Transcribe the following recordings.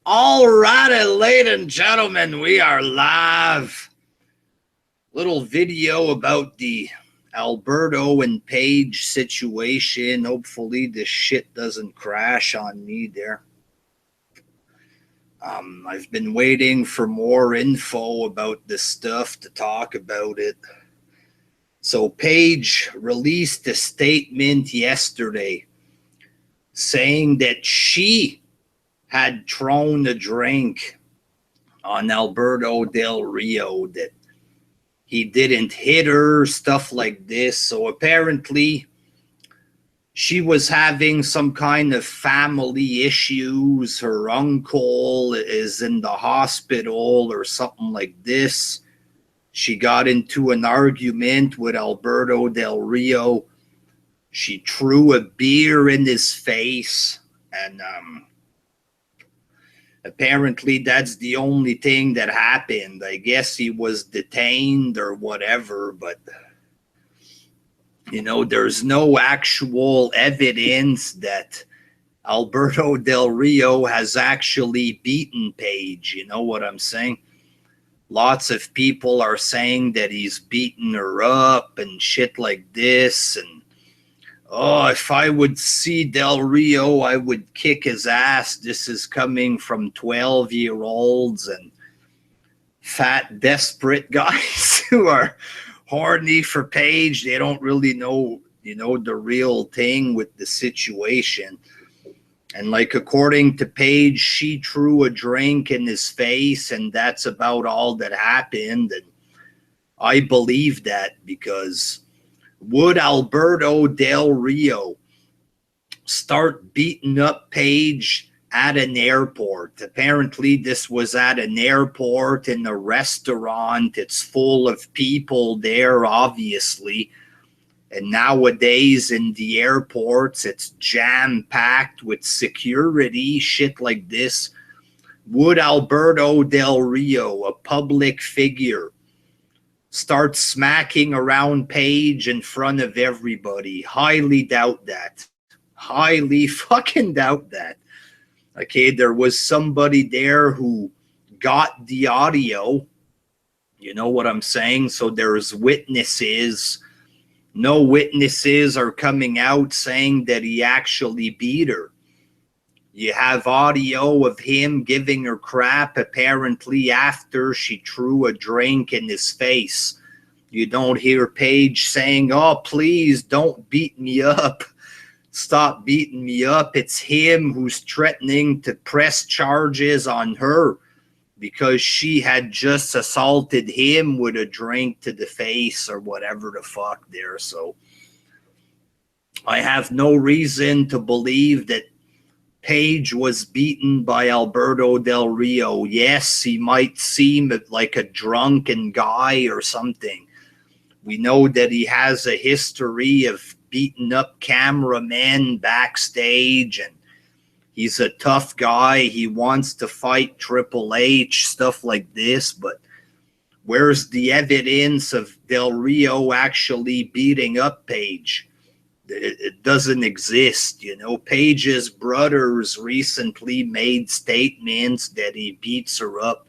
All righty, ladies and gentlemen, we are live. Little video about the Alberto and Paige situation. Hopefully, this shit doesn't crash on me there. I've been waiting for more info about this stuff to talk about it. So, Paige released a statement yesterday saying that she had thrown a drink on Alberto Del Rio, that he didn't hit her, stuff like this. So apparently she was having some kind of family issues. Her uncle is in the hospital or something like this. She got into an argument with Alberto Del Rio. She threw a beer in his face, and apparently that's the only thing that happened. I guess he was detained or whatever, but there's no actual evidence that Alberto Del Rio has actually beaten Paige. You know what I'm saying? Lots of people are saying that he's beaten her up and shit like this, and oh, if I would see Del Rio, I would kick his ass. This is coming from 12-year-olds and fat, desperate guys who are horny for Paige. They don't really know, the real thing with the situation. And like, according to Paige, she threw a drink in his face, and that's about all that happened. And I believe that, because would Alberto Del Rio start beating up Paige at an airport? Apparently, this was at an airport in a restaurant. It's full of people there, obviously. And nowadays in the airports, it's jam-packed with security, shit like this. Would Alberto Del Rio, a public figure, start smacking around Paige in front of everybody? Highly doubt that. Highly fucking doubt that. Okay, there was somebody there who got the audio. You know what I'm saying? So there's witnesses. No witnesses are coming out saying that he actually beat her. You have audio of him giving her crap apparently after she threw a drink in his face. You don't hear Paige saying, "Oh, please don't beat me up. Stop beating me up." It's him who's threatening to press charges on her because she had just assaulted him with a drink to the face or whatever the fuck there. So I have no reason to believe that Paige was beaten by Alberto Del Rio. Yes, he might seem like a drunken guy or something. We know that he has a history of beating up cameramen backstage, and he's a tough guy. He wants to fight Triple H, stuff like this. But where's the evidence of Del Rio actually beating up Paige? It doesn't exist. Paige's brothers recently made statements that he beats her up.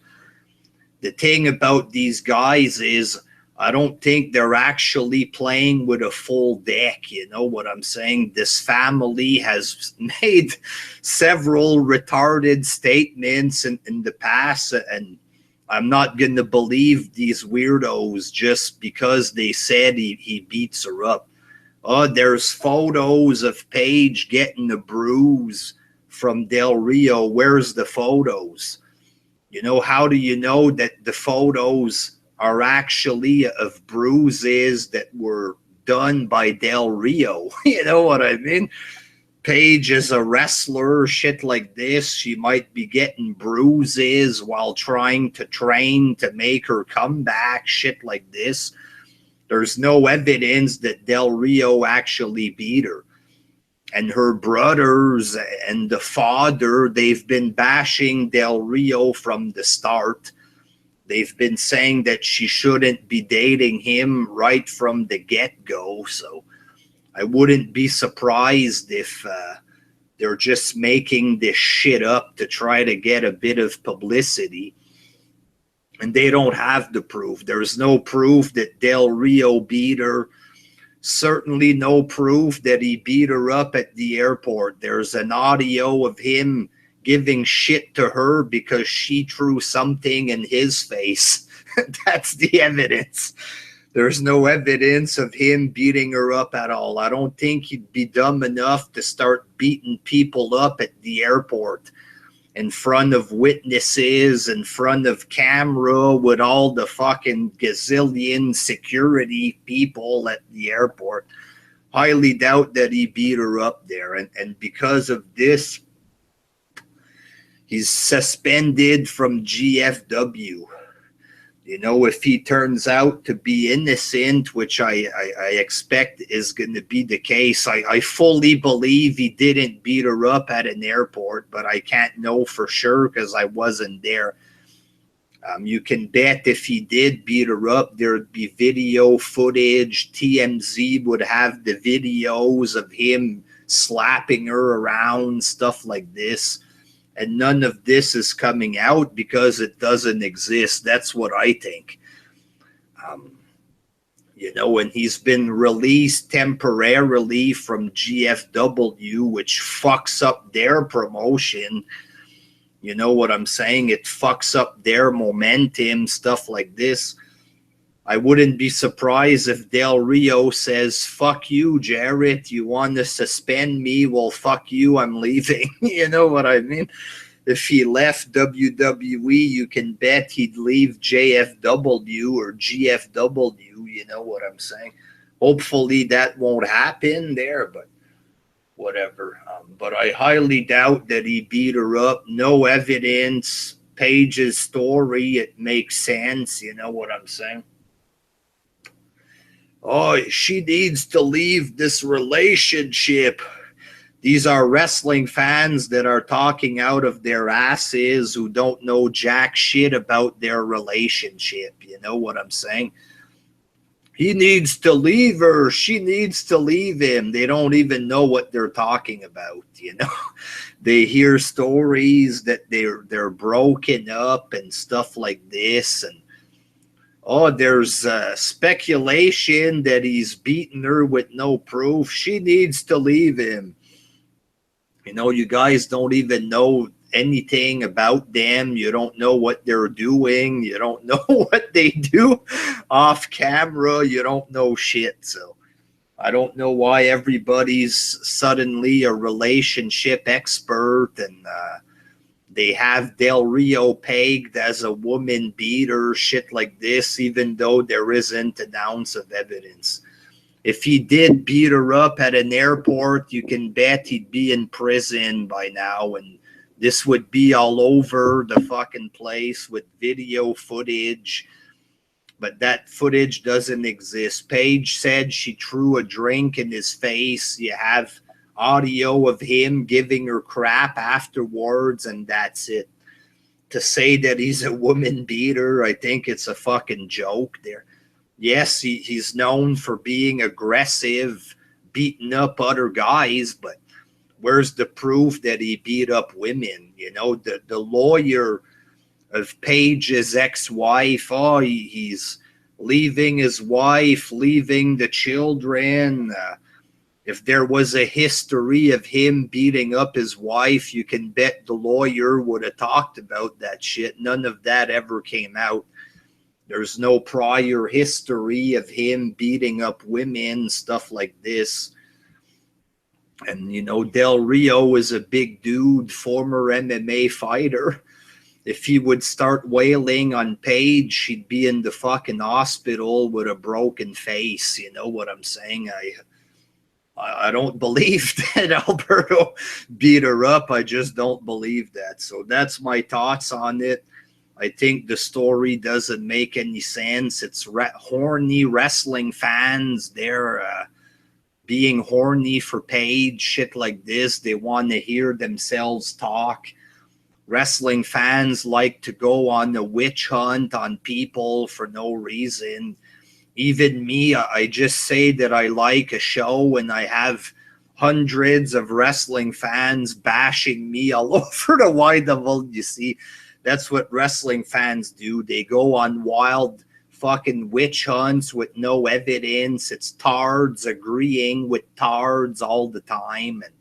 The thing about these guys is, I don't think they're actually playing with a full deck. You know what I'm saying? This family has made several retarded statements in the past, and I'm not going to believe these weirdos just because they said he beats her up. Oh, there's photos of Paige getting a bruise from Del Rio. Where's the photos? How do you know that the photos are actually of bruises that were done by Del Rio? You know what I mean? Paige is a wrestler, shit like this. She might be getting bruises while trying to train to make her comeback, shit like this. There's no evidence that Del Rio actually beat her. And her brothers and the father, they've been bashing Del Rio from the start. They've been saying that she shouldn't be dating him right from the get-go. So I wouldn't be surprised if They're just making this shit up to try to get a bit of publicity. And they don't have the proof. There's no proof that Del Rio beat her. Certainly no proof that he beat her up at the airport. There's an audio of him giving shit to her because she threw something in his face. That's the evidence. There's no evidence of him beating her up at all. I don't think he'd be dumb enough to start beating people up at the airport in front of witnesses, in front of camera, with all the fucking gazillion security people at the airport. Highly doubt that he beat her up there. And because of this, he's suspended from GFW. You know, if he turns out to be innocent, which I expect is going to be the case, I fully believe he didn't beat her up at an airport, but I can't know for sure because I wasn't there. You can bet if he did beat her up, there'd be video footage. TMZ would have the videos of him slapping her around, stuff like this. And none of this is coming out because it doesn't exist. That's what I think. You know, and he's been released temporarily from GFW, which fucks up their promotion. You know what I'm saying? It fucks up their momentum, stuff like this. I wouldn't be surprised if Del Rio says, fuck you, Jarrett. You want to suspend me? Well, fuck you. I'm leaving. You know what I mean? If he left WWE, you can bet he'd leave JFW or GFW. You know what I'm saying? Hopefully that won't happen there, but whatever. But I highly doubt that he beat her up. No evidence. Paige's story, it makes sense. You know what I'm saying? Oh, she needs to leave this relationship. These are wrestling fans that are talking out of their asses who don't know jack shit about their relationship. You know what I'm saying? He needs to leave her. She needs to leave him. They don't even know what they're talking about, you know? They hear stories that they're broken up and stuff like this, and oh, there's speculation that he's beaten her with no proof. She needs to leave him. You know, you guys don't even know anything about them. You don't know what they're doing. You don't know what they do off camera. You don't know shit. So I don't know why everybody's suddenly a relationship expert and they have Del Rio pegged as a woman beater, shit like this, even though there isn't an ounce of evidence. If he did beat her up at an airport, you can bet he'd be in prison by now, and this would be all over the fucking place with video footage. But that footage doesn't exist. Paige said she threw a drink in his face. You have audio of him giving her crap afterwards, and that's it. To say that he's a woman beater, I think it's a fucking joke there. Yes, he's known for being aggressive, beating up other guys, but where's the proof that he beat up women? You know, the lawyer of Paige's ex-wife, oh, he's leaving his wife, leaving the children. If there was a history of him beating up his wife, you can bet the lawyer would have talked about that shit. None of that ever came out. There's no prior history of him beating up women, stuff like this. And, you know, Del Rio is a big dude, former MMA fighter. If he would start wailing on Paige, she'd be in the fucking hospital with a broken face. You know what I'm saying? I don't believe that Alberto beat her up. I just don't believe that. So that's my thoughts on it. I think the story doesn't make any sense. It's horny wrestling fans. They're being horny for Paige, shit like this. They want to hear themselves talk. Wrestling fans like to go on a witch hunt on people for no reason. Even me, I just say that I like a show and I have hundreds of wrestling fans bashing me all over the wide world. You see, that's what wrestling fans do. They go on wild fucking witch hunts with no evidence. It's tards agreeing with tards all the time. And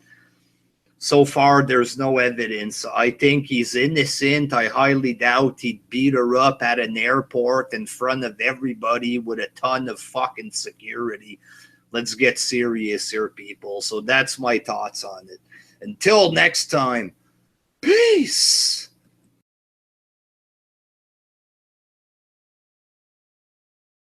so far, there's no evidence. I think he's innocent. I highly doubt he'd beat her up at an airport in front of everybody with a ton of fucking security. Let's get serious here, people. So that's my thoughts on it. Until next time, peace.